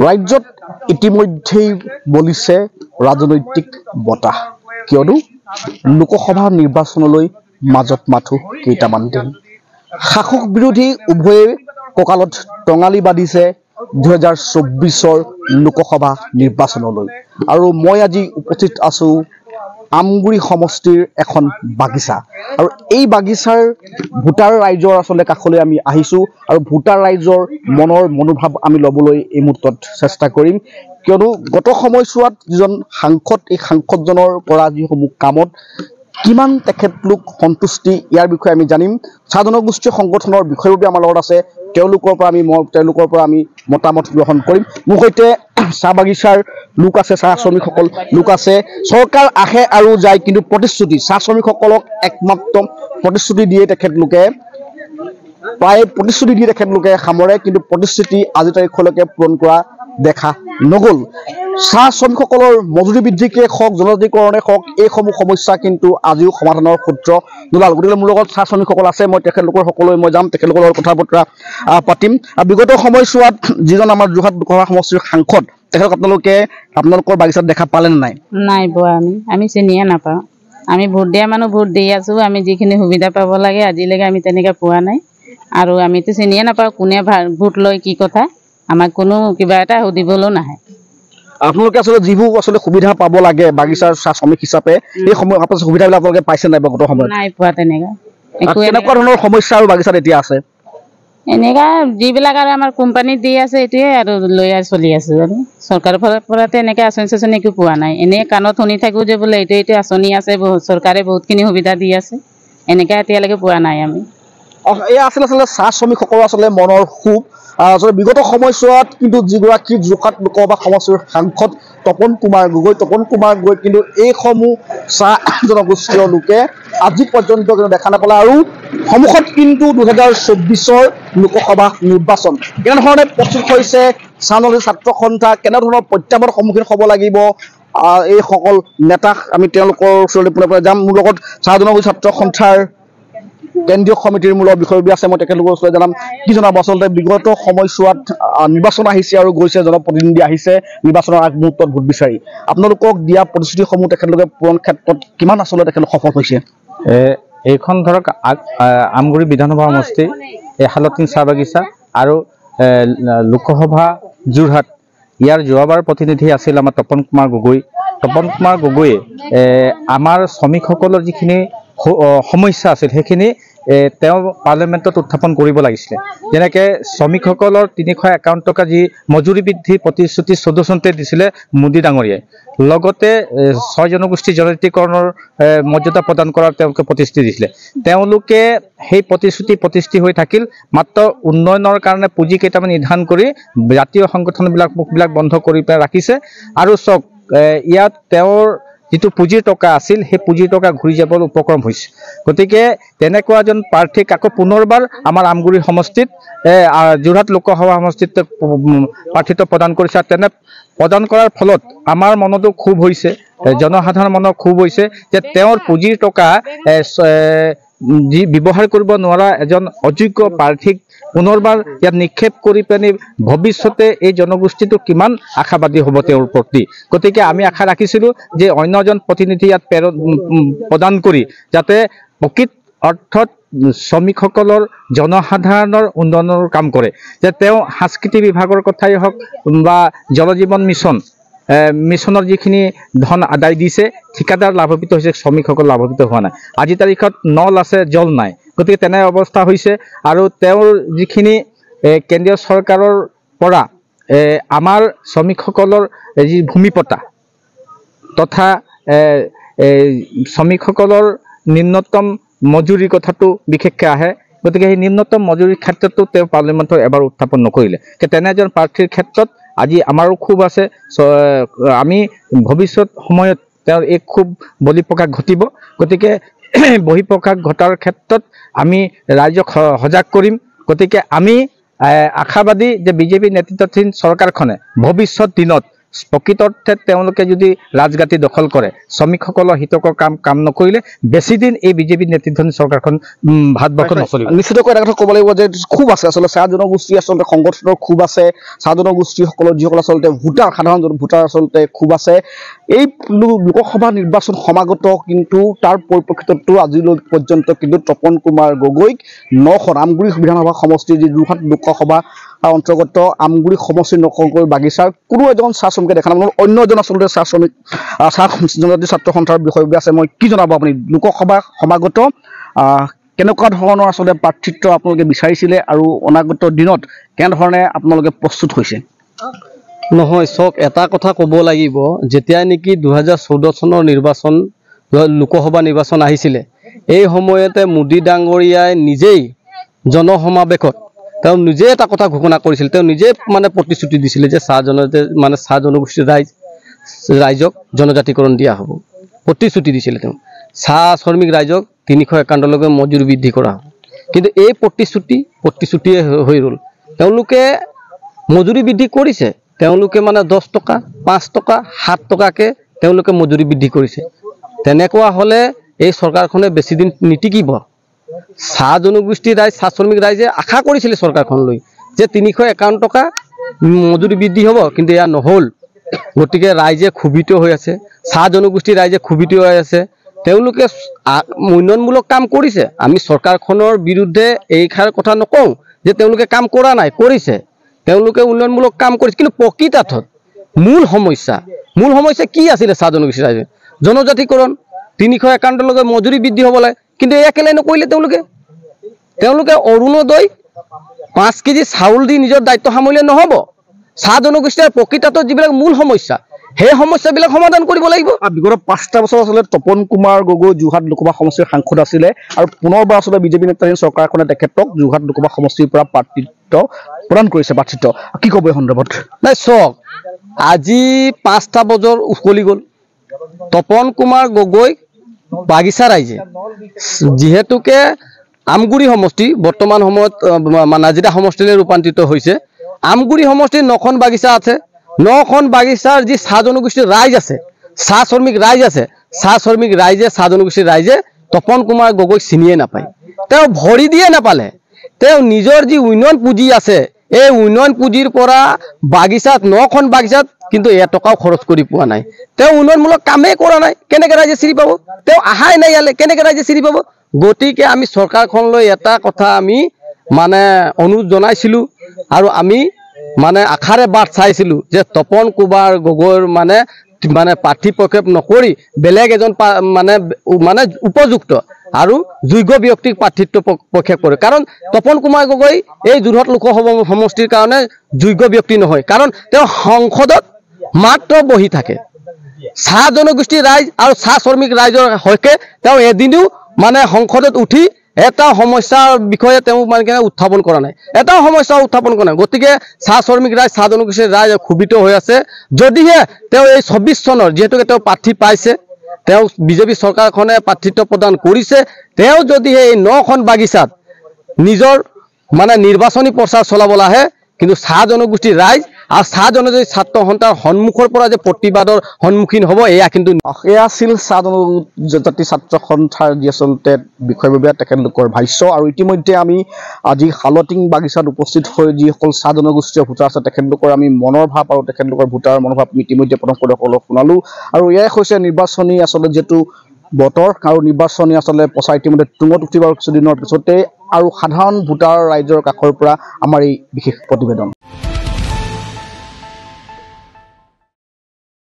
ৰাজ্যত ইতিমধ্যেই বলিছে ৰাজনৈতিক বতাহ, কিয়নো লোকসভা নিৰ্বাচনলৈ মাজত মাথো কেইটামান দিন। শাসক বিৰোধী উভয়ে কঁকালত টঙালি বান্ধিছে 2024 লোকসভা নিৰ্বাচনলৈ। আৰু মই আজি উপস্থিত আছো আমগুৰি সমষ্টিৰ এখন বাগিচা, আৰু এই বাগিচাৰ ভোটাৰ ৰাইজৰ আচলতে কাষলৈ আমি আহিছোঁ আৰু ভোটাৰ ৰাইজৰ মনৰ মনোভাৱ আমি ল'বলৈ এই মুহূৰ্তত চেষ্টা কৰিম, কিয়নো গত সময়ছোৱাত যিজন সাংসদ, এই সাংসদজনৰ কৰা যিসমূহ কামত কিমান তেখেতলোক সন্তুষ্টি, ইয়াৰ বিষয়ে আমি জানিম। চাহ জনগোষ্ঠীয় সংগঠনৰ বিষয়ববীয়া আমাৰ লগত আছে, তেওঁলোকৰ পৰা আমি মতামত গ্ৰহণ কৰিম। মোৰ সৈতে চাহ বাগিচাৰ লোক আছে, চাহ শ্ৰমিকসকল লোক আছে। চৰকাৰ আহে আৰু যায়, কিন্তু প্ৰতিশ্ৰুতি, চাহ শ্ৰমিকসকলক একমাত্ৰ প্ৰতিশ্ৰুতি দিয়ে তেখেতলোকে, প্ৰায় প্ৰতিশ্ৰুতি দিয়ে তেখেতলোকে সামৰে, কিন্তু প্ৰতিশ্ৰুতি আজি তাৰিখলৈকে পূৰণ কৰা দেখা নগ'ল। চাহ শ্ৰমিকসকলৰ মজুৰি বৃদ্ধিকে হওক, জনজাতিকৰণে হওক, এইসমূহ সমস্যা কিন্তু আজিও সমাধানৰ সূত্ৰ নোলাল। গতিকে মোৰ লগত চাহ শ্ৰমিকসকল আছে, মই তেখেতলোকৰ সকলোৱে মই যাম, তেখেতলোকৰ লগত কথা বতৰা পাতিম। বিগত সময়ছোৱাত যিজন আমাৰ যোৰহাট লোকসভা সমষ্টিৰ সাংসদ, তেখেতক আপোনালোকৰ বাগিচাত দেখা পালে নে নাই? নাই পোৱা, আমি চিনিয়ে নাপাওঁ। আমি ভোট দিয়া মানুহ ভোট দি আছোঁ, আমি যিখিনি সুবিধা পাব লাগে আজিলৈকে আমি তেনেকৈ পোৱা নাই, আৰু আমিতো চিনিয়ে নাপাওঁ কোনে ভোট লয় কি কথা, আমাক কোনো কিবা এটা সুধিবলৈও নাহে। আপোনালোকে আচলতে যিবোৰ সুবিধা পাব লাগে বাগিচাৰ চাহ শ্ৰমিক হিচাপে, এই সুবিধাবিলাক আপোনালোকে পাইছে নাই গত সময়ত? নাই পোৱা তেনেকৈ। কেনেকুৱা ধৰণৰ সমস্যা আৰু বাগিচাত এতিয়া আছে? এনেকুৱা যিবিলাক আৰু আমাৰ কোম্পানীত দি আছে এইটোৱে আৰু লৈ চলি আছোঁ, আৰু চৰকাৰৰ ফালৰ পৰা এনেকৈ আঁচনি চাচনি একো পোৱা নাই। এনেই কাণত শুনি থাকোঁ যে বোলে এইটো আঁচনি আছে, চৰকাৰে বহুতখিনি সুবিধা দি আছে, এনেকৈ এতিয়ালৈকে পোৱা নাই আমি। এয়া আচলতে চাহ শ্ৰমিকসকলৰ আচলতে মনৰ সুখ। আচলতে বিগত সময়ছোৱাত কিন্তু যিগৰাকী যোৰহাট লোকসভা সমষ্টিৰ সাংসদ তপন কুমাৰ গগৈ কিন্তু এইসমূহ চাহ জনগোষ্ঠীয় লোকে আজি পৰ্যন্ত কিন্তু দেখা নাপালে। আৰু সন্মুখত কিন্তু 2024 লোকসভা নিৰ্বাচন, কেনেধৰণে প্ৰস্তুত হৈছে চাহ জনজাতি ছাত্ৰ সন্থা, কেনেধৰণৰ প্ৰত্যাহ্বানৰ সন্মুখীন হ'ব লাগিব এইসকল নেতাক আমি তেওঁলোকৰ ওচৰলৈ পুনৰ যাম। মোৰ লগত চাহ জনগোষ্ঠী ছাত্ৰ সন্থাৰ কেন্দ্ৰীয় সমিতিৰ মূল বিষয়ববী আছে, মই তেখেতলোকৰ ওচৰলৈ জনাম কি জনাব। আচলতে বিগত সময়ছোৱাত নিৰ্বাচন আহিছে আৰু গৈছে, জনপ্ৰতিনিধি আহিছে নিৰ্বাচনৰ আগমুহূৰ্তত ভোট বিচাৰি, আপোনালোকক দিয়া প্ৰতিশ্ৰুতিসমূহ তেখেতলোকে পূৰণ ক্ষেত্ৰত কিমান আচলতে তেখেতলোক সফল হৈছে? এইখন ধৰক আমগুৰি বিধানসভা সমষ্টি, হালতিন চাহ বাগিচা আৰু লোকসভা যোৰহাট, ইয়াৰ যোৱাবাৰ প্ৰতিনিধি আছিল আমাৰ তপন কুমাৰ গগৈয়ে আমাৰ শ্ৰমিকসকলৰ যিখিনি সমস্যা আছিল সেইখিনি তেওঁ পাৰ্লিয়ামেণ্টত উত্থাপন কৰিব লাগিছিলে। যেনেকৈ শ্ৰমিকসকলৰ 351 টকা যি মজুৰি বৃদ্ধি প্ৰতিশ্ৰুতি 14 চনতে দিছিলে মোদী ডাঙৰীয়াই, লগতে 6 জনগোষ্ঠী জনজাতিকৰণৰ মৰ্যাদা প্ৰদান কৰাৰ তেওঁলোকে প্ৰতিশ্ৰুতি দিছিলে। তেওঁলোকে সেই প্ৰতিশ্ৰুতি হৈ থাকিল, মাত্ৰ উন্নয়নৰ কাৰণে পুঁজি কেইটামান নিৰ্ধাৰণ কৰি জাতীয় সংগঠনবিলাক বন্ধ কৰি পেলাই ৰাখিছে। আৰু চাওক, ইয়াত তেওঁৰ যিটো পুঁজিৰ টকা আছিল সেই পুঁজিৰ টকা ঘূৰি যাবলৈ উপক্ৰম হৈছে। গতিকে তেনেকুৱা এজন প্ৰাৰ্থীক আকৌ পুনৰবাৰ আমাৰ আমগুৰি সমষ্টিত যোৰহাট লোকসভা সমষ্টিত প্ৰাৰ্থিত্ব প্ৰদান কৰিছে। তেনে প্ৰদান কৰাৰ ফলত আমাৰ মনতো ক্ষোভ হৈছে, জনসাধাৰণৰ মনত ক্ষোভ হৈছে যে তেওঁৰ পুঁজিৰ টকা যি ব্যৱহাৰ কৰিব নোৱাৰা এজন অযোগ্য প্ৰাৰ্থীক পুনৰবাৰ ইয়াত নিক্ষেপ কৰি পেলাই ভৱিষ্যতে এই জনগোষ্ঠীটো কিমান আশাবাদী হ'ব তেওঁৰ প্ৰতি। গতিকে আমি আশা ৰাখিছিলোঁ যে অন্য এজন প্ৰতিনিধি ইয়াত প্ৰদান কৰি যাতে প্ৰকৃত অৰ্থত শ্ৰমিকসকলৰ জনসাধাৰণৰ উন্নয়নৰ কাম কৰে, যে তেওঁ সাংস্কৃতিক বিভাগৰ কথাই হওক বা জল জীৱন মিছনৰ যিখিনি ধন আদায় দিছে, ঠিকাদাৰ লাভান্বিত হৈছে, শ্ৰমিকসকল লাভান্বিত হোৱা নাই। আজিৰ তাৰিখত নল আছে, জল নাই। গতিকে তেনে অৱস্থা হৈছে। আৰু তেওঁৰ যিখিনি কেন্দ্ৰীয় চৰকাৰৰ পৰা আমাৰ শ্ৰমিকসকলৰ যি ভূমিপটা তথা শ্ৰমিকসকলৰ নিম্নতম মজুৰিৰ কথাটো বিশেষকৈ আহে, গতিকে সেই নিম্নতম মজুৰিৰ ক্ষেত্ৰতো তেওঁ পাৰ্লিয়ামেণ্টত এবাৰ উত্থাপন নকৰিলে। তেনে এজন প্ৰাৰ্থীৰ ক্ষেত্ৰত আজি আমাৰো ক্ষোভ আছে। আমি ভৱিষ্যত সময়ত তেওঁৰ এই ক্ষোভ বলিপ্ৰকাশ ঘটিব। গতিকে বহিঃপ্ৰকাশ ঘটাৰ ক্ষেত্ৰত আমি ৰাইজক সজাগ কৰিম। গতিকে আমি আশাবাদী যে বিজেপি নেতৃত্বাধীন চৰকাৰখনে ভৱিষ্যত দিনত প্ৰকৃত অৰ্থে তেওঁলোকে যদি ৰাজগাতি দখল কৰে, শ্ৰমিকসকলৰ হিতকৰ কাম নকৰিলে বেছিদিন এই বিজেপি নেতৃত্বাধীন চৰকাৰখন ভাৰতবৰ্ষত নচলিব। নিশ্চিতকৈ এটা কথা ক'ব লাগিব যে খুব আছে আচলতে চাহ জনগোষ্ঠী আচলতে সংগঠনৰ খুব আছে, চাহ জনগোষ্ঠীসকলৰ যিসকল আচলতে ভোটাৰ, সাধাৰণ ভোটাৰ আচলতে খুব আছে। এই লোকসভা নিৰ্বাচন সমাগত, কিন্তু তাৰ পৰিপ্ৰেক্ষিততো আজিলৈ পৰ্যন্ত কিন্তু তপন কুমাৰ গগৈক 9খন আমগুৰি বিধানসভা সমষ্টিৰ যি যোৰহাট লোকসভা অন্তৰ্গত আমগুৰি সমষ্টিৰ 9খনকৈ বাগিচাৰ কোনো এজন চাহ শ্ৰমিকে দেখা নাই। অন্য এজন আচলতে চাহ শ্ৰমিক, চাহ জনজাতি ছাত্ৰ সন্থাৰ বিষয়ববীয়া আছে। মই কি জনাব আপুনি লোকসভা সমাগত কেনেকুৱা ধৰণৰ আচলতে প্ৰাৰ্থিত্ব আপোনালোকে বিচাৰিছিলে আৰু অনাগত দিনত কেনেধৰণে আপোনালোকে প্ৰস্তুত হৈছে? নহয়, চাওক, এটা কথা ক'ব লাগিব, যেতিয়া নেকি 2014 চনৰ নিৰ্বাচন, লোকসভা নিৰ্বাচন আহিছিলে, এই সময়তে মোদী ডাঙৰীয়াই নিজেই জনসমাৱেশত তেওঁ নিজে এটা কথা ঘোষণা কৰিছিল। তেওঁ নিজে মানে প্ৰতিশ্ৰুতি দিছিলে যে চাহ জনগোষ্ঠীৰ ৰাইজক জনজাতিকৰণ দিয়া হ'ব, প্ৰতিশ্ৰুতি দিছিলে। তেওঁ চাহ শ্ৰমিক ৰাইজক 351লৈকে মজুৰি বৃদ্ধি কৰা হ'ব। কিন্তু এই প্ৰতিশ্ৰুতিয়ে হৈ ৰ'ল। তেওঁলোকে মজুৰি বৃদ্ধি কৰিছে, তেওঁলোকে মানে 10 টকা, 5 টকা, 7 টকাকৈ তেওঁলোকে মজুৰি বৃদ্ধি কৰিছে। তেনেকুৱা হ'লে এই চৰকাৰখনে বেছিদিন নিটিকিব। চাহ জনগোষ্ঠীৰ চাহ শ্ৰমিক ৰাইজে আশা কৰিছিলে চৰকাৰখনলৈ যে 351 টকা মজুৰি বৃদ্ধি হ'ব, কিন্তু এয়া নহ'ল। গতিকে ৰাইজে ক্ষোভিত হৈ আছে, চাহ জনগোষ্ঠীৰ ৰাইজে ক্ষোভিত হৈ আছে। তেওঁলোকে উন্নয়নমূলক কাম কৰিছে। আমি চৰকাৰখনৰ বিৰুদ্ধে এইষাৰ কথা নকওঁ যে তেওঁলোকে কাম কৰা নাই, কৰিছে। তেওঁলোকে উন্নয়নমূলক কাম কৰিছে, কিন্তু প্ৰকৃতাৰ্থত মূল সমস্যা কি আছিলে? চাহ জনগোষ্ঠীৰ ৰাইজে জনজাতিকৰণ, 351লৈকে মজুৰি বৃদ্ধি হ'ব লাগে, কিন্তু এয়া কেলে নকৰিলে? তেওঁলোকে অৰুণোদয় 5 কেজি চাউল দি নিজৰ দায়িত্ব সামৰিলে নহ'ব। চাহ জনগোষ্ঠীৰ প্ৰকৃতাৰ্থত যিবিলাক মূল সমস্যা, সেই সমস্যাবিলাক সমাধান কৰিব লাগিব। বিগত 5টা বছৰ আচলতে তপন কুমাৰ গগৈ যোৰহাট লোকসভা সমষ্টিৰ সাংসদ আছিলে আৰু পুনৰবাৰ আচলতে বিজেপি নেতৃত্বাধীন চৰকাৰখনে তেখেতক যোৰহাট লোকসভা সমষ্টিৰ পৰা প্ৰাৰ্থিত্ব প্ৰদান কৰিছে। কি ক'ব এই সন্দৰ্ভত? নাই, চাওক, আজি 5টা বছৰ উকলি গ'ল। তপন কুমাৰ গগৈ বাগিচা ৰাইজে যিহেতুকে আমগুৰি সমষ্টি বৰ্তমান সময়ত নাজিৰা সমষ্টিলৈ ৰূপান্তৰিত হৈছে। আমগুৰি সমষ্টিৰ 9খন বাগিচা আছে। 9খন বাগিচাৰ যি চাহ জনগোষ্ঠীৰ ৰাইজ আছে, চাহ শ্ৰমিক ৰাইজ আছে, চাহ জনগোষ্ঠীৰ ৰাইজে তপন কুমাৰ গগৈক চিনিয়ে নাপায়। তেওঁ ভৰি দিয়ে নাপালে। তেওঁ নিজৰ যি উন্নয়ন পুঁজি আছে, এই উন্নয়ন পুঁজিৰ পৰা বাগিচাত 9খন বাগিচাত কিন্তু এটকাও খৰচ কৰি পোৱা নাই। তেওঁ উন্নয়নমূলক কামেই কৰা নাই। কেনেকৈ ৰাইজে চিনি পাব? তেওঁ আহাই নাই ইয়ালৈ, কেনেকৈ ৰাইজে চিনি পাব? গতিকে আমি চৰকাৰখনলৈ এটা কথা আমি মানে অনুৰোধ জনাইছিলোঁ আৰু আমি মানে আশাৰে বাট চাইছিলোঁ যে তপন কুমাৰ গগৈৰ মানে প্ৰাৰ্থী প্ৰক্ষেপ নকৰি বেলেগ এজন মানে উপযুক্ত আৰু যোগ্য ব্যক্তিক প্ৰাৰ্থিত্ব প্ৰক্ষেপ কৰে। কাৰণ তপন কুমাৰ গগৈ এই যোৰহাট লোকসভা সমষ্টিৰ কাৰণে যোগ্য ব্যক্তি নহয়, কাৰণ তেওঁ সংসদত মাত্ৰ বহি থাকে। চাহ জনগোষ্ঠীৰ ৰাইজ আৰু চাহ শ্ৰমিক ৰাইজৰ হকে তেওঁ এদিনো মানে সংসদত উঠি এটা সমস্যাৰ বিষয়ে তেওঁ উত্থাপন কৰা নাই, এটাও সমস্যা উত্থাপন কৰা নাই। গতিকে চাহ শ্ৰমিক ৰাইজ, চাহ জনগোষ্ঠীৰ ৰাইজ ক্ষোভিত হৈ আছে। যদিহে তেওঁ এই 24 চনৰ যিহেতুকে তেওঁ প্ৰাৰ্থী পাইছে, তেওঁ বিজেপি চৰকাৰখনে প্ৰাৰ্থিত্ব প্ৰদান কৰিছে, তেওঁ যদিহে এই 9খন বাগিচাত নিজৰ মানে নিৰ্বাচনী প্ৰচাৰ চলাবলৈ আহে, কিন্তু চাহ জনগোষ্ঠীৰ ৰাইজ আৰু চাহ জনজাতি ছাত্ৰ সন্থাৰ সন্মুখৰ পৰা যে প্ৰতিবাদৰ সন্মুখীন হ'ব, এয়া আছিল চাহ জনজাতি ছাত্ৰ সন্থাৰ যি আচলতে বিষয়ববীয়া তেখেতলোকৰ ভাষ্য। আৰু ইতিমধ্যে আমি আজি শালটিং বাগিচাত উপস্থিত হৈ যিসকল চাহ জনগোষ্ঠীয় ভোটাৰ আছে তেখেতলোকৰ আমি মনৰ ভাৱ আৰু তেখেতলোকৰ ভোটাৰৰ মনোভাৱ ইতিমধ্যে প্ৰদৰ্শকসকলক শুনালোঁ। আৰু এয়াই হৈছে নিৰ্বাচনী আচলতে যিহেতু বতৰ আৰু নিৰ্বাচনী আচলতে প্ৰচাৰ ইতিমধ্যে তুঙত উঠিব কিছুদিনৰ পিছতে। আৰু সাধাৰণ ভোটাৰ ৰাইজৰ কাষৰ পৰা আমাৰ এই বিশেষ প্ৰতিবেদন।